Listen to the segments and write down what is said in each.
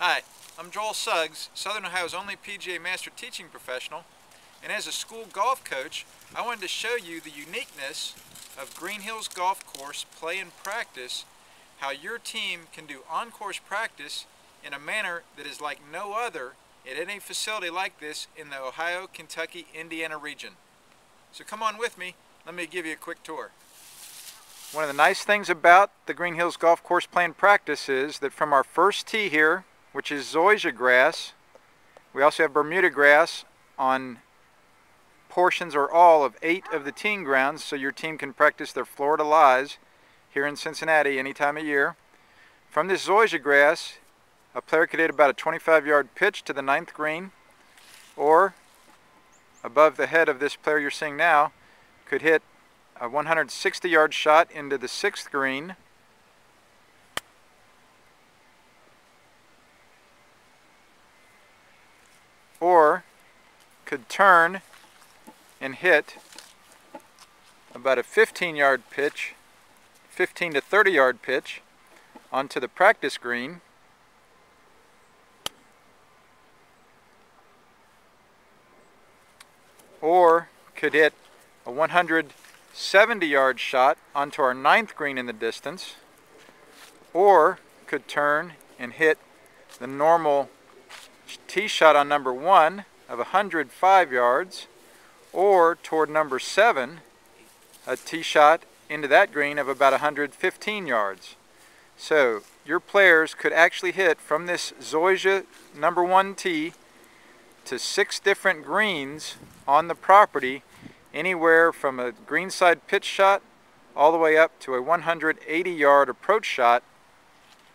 Hi, I'm Joel Suggs, Southern Ohio's only PGA Master Teaching Professional, and as a school golf coach, I wanted to show you the uniqueness of Greenhills Golf Course play and practice, how your team can do on-course practice in a manner that is like no other at any facility like this in the Ohio, Kentucky, Indiana region. So come on with me, let me give you a quick tour. One of the nice things about the Greenhills Golf Course play and practice is that from our first tee here, which is Zoysia Grass, we also have Bermuda grass on portions or all of 8 of the teeing grounds, so your team can practice their Florida lies here in Cincinnati any time of year. From this Zoysia grass, a player could hit about a 25-yard pitch to the 9th green, or above the head of this player you're seeing now, could hit a 160-yard shot into the 6th green, or could turn and hit about a 15-yard pitch, 15 to 30-yard pitch onto the practice green, or could hit a 170-yard shot onto our 9th green in the distance, or could turn and hit the normal tee shot on number 1 of 105 yards, or toward number 7, a tee shot into that green of about 115 yards. So your players could actually hit from this Zoysia number 1 tee to 6 different greens on the property, anywhere from a greenside pitch shot all the way up to a 180-yard approach shot,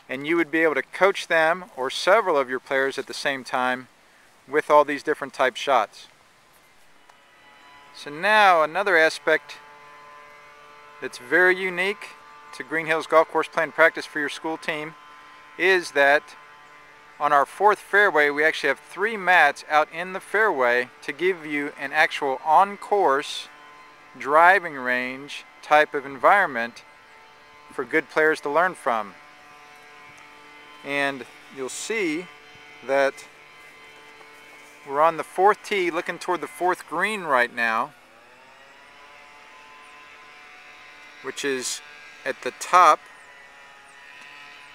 and you would be able to coach them or several of your players at the same time with all these different type shots. So now another aspect that's very unique to Greenhills Golf Course play and practice for your school team is that on our 4th fairway we actually have 3 mats out in the fairway to give you an actual on-course driving range type of environment for good players to learn from. And you'll see that we're on the 4th tee looking toward the 4th green right now, which is at the top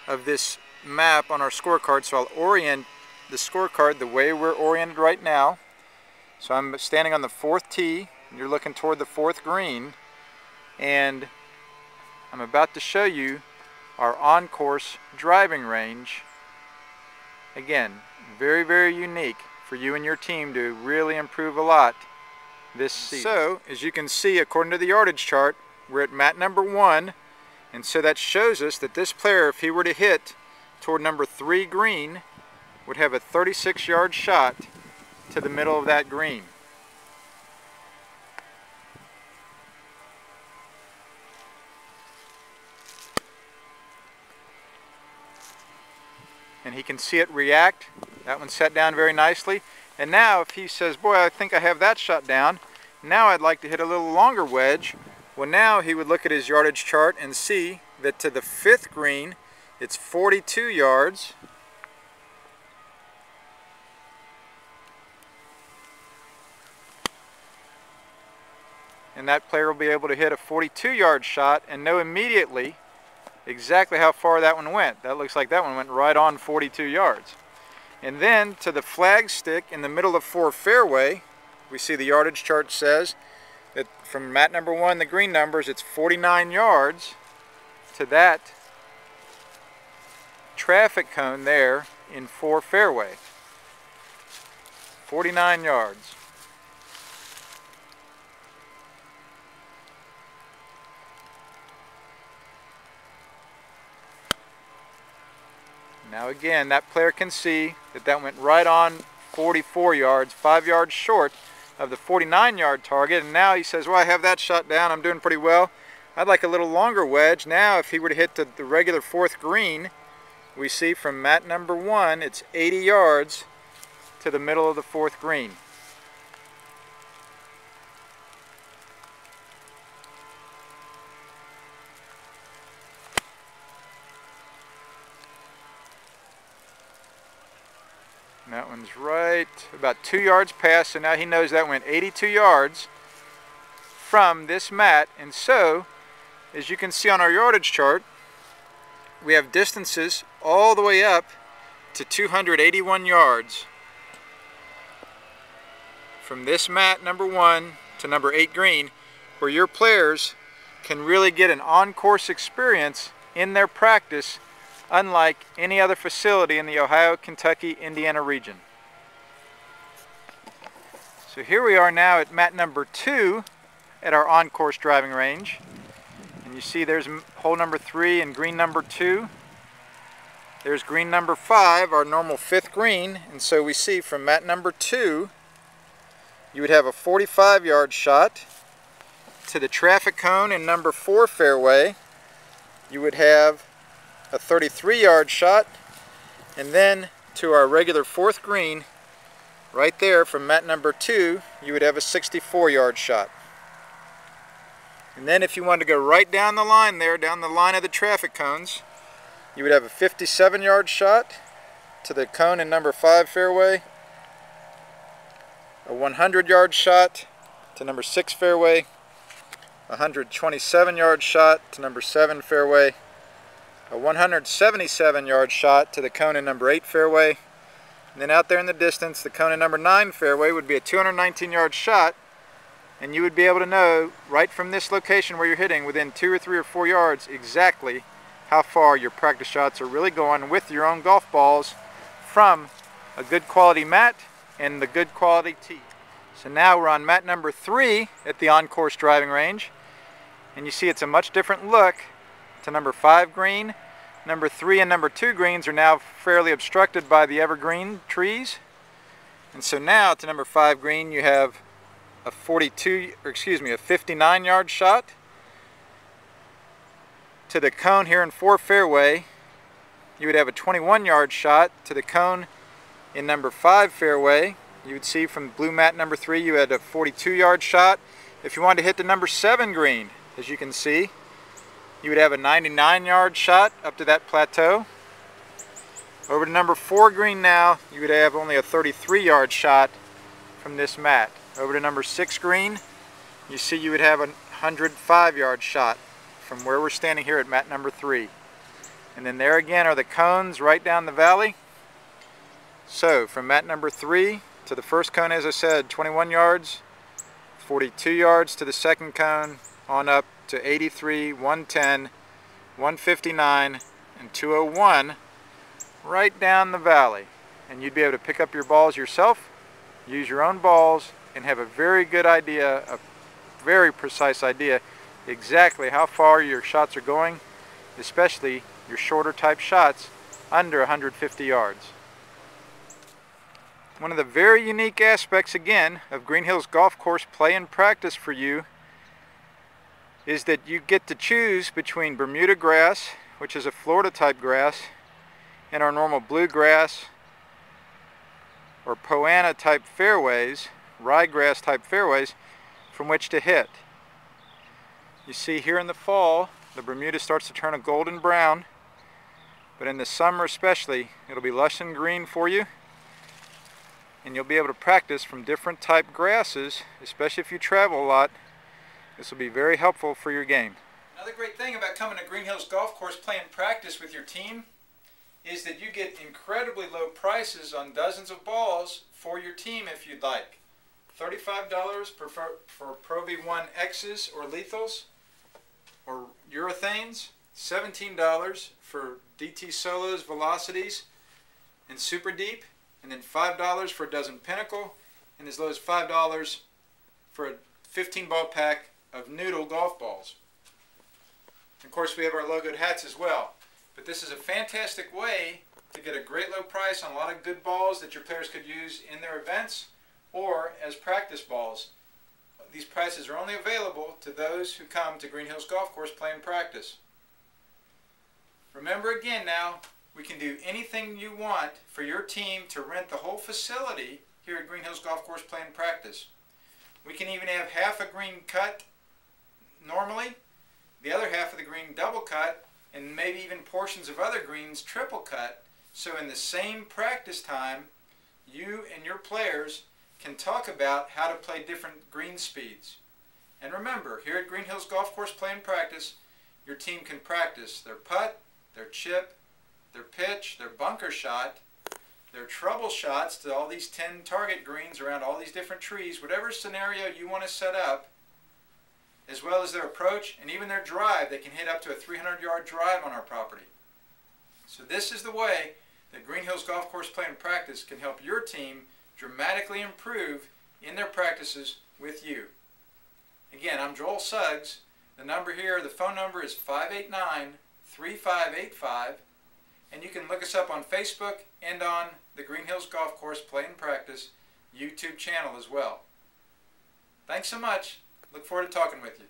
of this map on our scorecard. So I'll orient the scorecard the way we're oriented right now. So I'm standing on the 4th tee, and you're looking toward the 4th green, and I'm about to show you our on-course driving range. Again, very, very unique for you and your team to really improve a lot this season. So, as you can see, according to the yardage chart, we're at mat number 1, and so that shows us that this player, if he were to hit toward number 3 green, would have a 36-yard shot to the middle of that green. And he can see it react. That one set down very nicely. And now if he says, boy, I think I have that shot down, now I'd like to hit a little longer wedge. Well, now he would look at his yardage chart and see that to the 5th green it's 42 yards. And that player will be able to hit a 42-yard shot and know immediately exactly how far that one went. That looks like that one went right on 42 yards. And then to the flag stick in the middle of 4 fairway, we see the yardage chart says that from mat number 1, the green numbers, it's 49 yards to that traffic cone there in 4 fairway. 49 yards. Now again, that player can see that that went right on 44 yards, 5 yards short of the 49-yard target, and now he says, well, I have that shot down, I'm doing pretty well. I'd like a little longer wedge. Now if he were to hit the regular 4th green, we see from mat number 1, it's 80 yards to the middle of the 4th green. And that one's right about 2 yards past, so now he knows that went 82 yards from this mat. And so, as you can see on our yardage chart, we have distances all the way up to 281 yards from this mat, number 1, to number 8 green, where your players can really get an on-course experience in their practice unlike any other facility in the Ohio, Kentucky, Indiana region. So here we are now at mat number 2 at our on-course driving range. And you see there's hole number 3 and green number 2. There's green number 5, our normal 5th green. And so we see from mat number 2, you would have a 45-yard shot to the traffic cone in number 4 fairway. You would have a 33-yard shot, and then to our regular 4th green, right there from mat number 2, you would have a 64-yard shot. And then if you wanted to go right down the line there, down the line of the traffic cones, you would have a 57-yard shot to the cone in number 5 fairway, a 100-yard shot to number 6 fairway, a 127-yard shot to number 7 fairway, a 177-yard shot to the cone in number 8 fairway, and then out there in the distance, the cone in number 9 fairway would be a 219-yard shot, and you would be able to know right from this location where you're hitting within 2 or 3 or 4 yards exactly how far your practice shots are really going with your own golf balls from a good quality mat and the good quality tee. So now we're on mat number 3 at the on-course driving range, and you see it's a much different look to number 5 green. Number 3 and number 2 greens are now fairly obstructed by the evergreen trees. And so now to number 5 green you have a 59-yard shot to the cone here in 4 fairway. You would have a 21-yard shot to the cone in number 5 fairway. You would see from blue mat number 3 you had a 42-yard shot. If you wanted to hit the number 7 green, as you can see, you would have a 99-yard shot up to that plateau. Over to number 4 green now, you would have only a 33-yard shot from this mat. Over to number 6 green, you see you would have a 105-yard shot from where we're standing here at mat number 3. And then there again are the cones right down the valley. So from mat number 3 to the first cone, as I said, 21 yards, 42 yards to the second cone, on up to 83, 110, 159, and 201 right down the valley. And you'd be able to pick up your balls yourself, use your own balls, and have a very good idea, a very precise idea exactly how far your shots are going, especially your shorter type shots under 150 yards. One of the very unique aspects again of Greenhills Golf Course play and practice for you is that you get to choose between Bermuda grass, which is a Florida type grass, and our normal bluegrass or Poana type fairways, ryegrass type fairways, from which to hit. You see here in the fall, the Bermuda starts to turn a golden brown, but in the summer especially, it'll be lush and green for you, and you'll be able to practice from different type grasses, especially if you travel a lot. This will be very helpful for your game. Another great thing about coming to Greenhills Golf Course playing practice with your team is that you get incredibly low prices on dozens of balls for your team if you'd like. $35 for Pro V1 X's or Lethals or Urethanes, $17 for DT Solos, Velocities, and Super Deep, and then $5 for a dozen Pinnacle, and as low as $5 for a 15-ball pack of Noodle golf balls. Of course, we have our logoed hats as well. But this is a fantastic way to get a great low price on a lot of good balls that your players could use in their events or as practice balls. These prices are only available to those who come to Greenhills Golf Course playing practice. Remember again now, we can do anything you want for your team to rent the whole facility here at Greenhills Golf Course playing practice. We can even have half a green cut normally, the other half of the green double cut, and maybe even portions of other greens triple cut. So in the same practice time, you and your players can talk about how to play different green speeds. And remember, here at Greenhills Golf Course Play and Practice, your team can practice their putt, their chip, their pitch, their bunker shot, their trouble shots to all these 10 target greens around all these different trees, whatever scenario you want to set up, as well as their approach and even their drive. They can hit up to a 300-yard drive on our property. So this is the way that Greenhills Golf Course Play and Practice can help your team dramatically improve in their practices with you. Again, I'm Joel Suggs. The number here, the phone number is 589-3585, and you can look us up on Facebook and on the Greenhills Golf Course Play and Practice YouTube channel as well. Thanks so much. Look forward to talking with you.